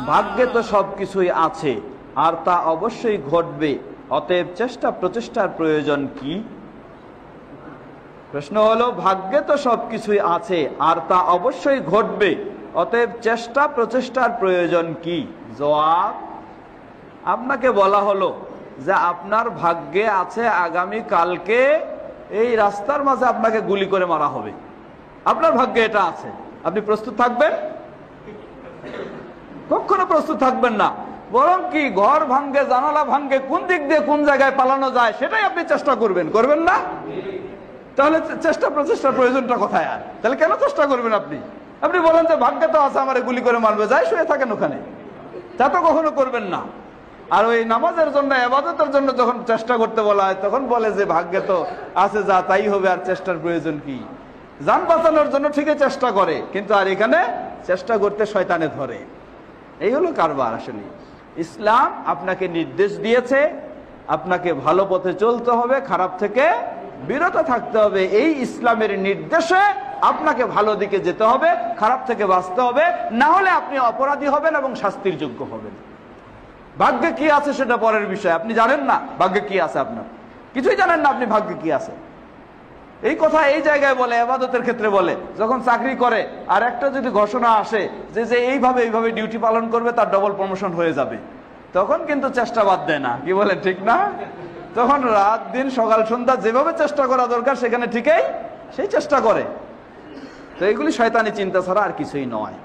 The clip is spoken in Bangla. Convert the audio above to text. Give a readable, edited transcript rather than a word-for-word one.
ভাগ্যে তো সবকিছুই আছে আর তা অবশ্যই ঘটবে, অতএব চেষ্টা প্রচেষ্টার প্রয়োজন কি? প্রশ্ন হলো, ভাগ্যে তো সবকিছুই আছে আর তা অবশ্যই ঘটবে, অতএব চেষ্টা প্রচেষ্টার প্রয়োজন কি? জবাব, আপনাকে বলা হলো যে আপনার ভাগ্যে আছে আগামী কালকে এই রাস্তার মাঝে আপনাকে গুলি করে মারা হবে। আপনার ভাগ্যে এটা আছে, আপনি প্রস্তুত থাকবেন? কখনো প্রস্তুত থাকবেন না, বরং কি ঘর ভাঙ্গে, জানালা ভাঙ্গে, কোন দিক দিয়ে কোন জায়গায় পালানো যায় সেটাই আপনি চেষ্টা করবেন, করবেন না? তাহলে চেষ্টা প্রচেষ্টার প্রয়োজনটা কোথায়? আর তাহলে কেন চেষ্টা করবেন আপনি? আপনি বলেন যে ভাগ্যে তো আছে আমার গুলি করে মারবে, যাই শুয়ে থাকেন ওখানে, তা তো কখনো করবেন না। আর ওই নামাজের জন্য, ইবাদতের জন্য যখন চেষ্টা করতে বলা হয় তখন বলে যে ভাগ্যে তো আছে, যা তাই হবে, আর চেষ্টার প্রয়োজন কি? জান বাঁচানোর জন্য ঠিকই চেষ্টা করে, কিন্তু আর এখানে চেষ্টা করতে শয়তানে ধরে। এই হলো কারবার। আসলে ইসলাম আপনাকে নির্দেশ দিয়েছে, আপনাকে ভালো পথে চলতে হবে, খারাপ থেকে বিরত থাকতে হবে। এই ইসলামের নির্দেশে আপনাকে ভালো দিকে যেতে হবে, খারাপ থেকে বাঁচতে হবে, না হলে আপনি অপরাধী হবেন এবং শাস্তির যোগ্য হবেন। ভাগ্যে কি আছে সেটা পরের বিষয়। আপনি জানেন না ভাগ্যে কি আছে, আপনার কিছুই জানেন না আপনি ভাগ্যে কি আছে। এই কথা এই জায়গায় বলে, ইবাদতের ক্ষেত্রে বলে, যখন চাকরি করে আর একটা যদি ঘোষণা আসে যে এইভাবে ডিউটি পালন করবে তার ডবল প্রমোশন হয়ে যাবে, তখন কিন্তু চেষ্টা বাদ দেয় না। কি বলেন, ঠিক না? তখন রাত দিন সকাল সন্ধ্যা যেভাবে চেষ্টা করা দরকার সেখানে ঠিকই সেই চেষ্টা করে। তো এগুলি শয়তানি চিন্তা ছাড়া আর কিছুই নয়।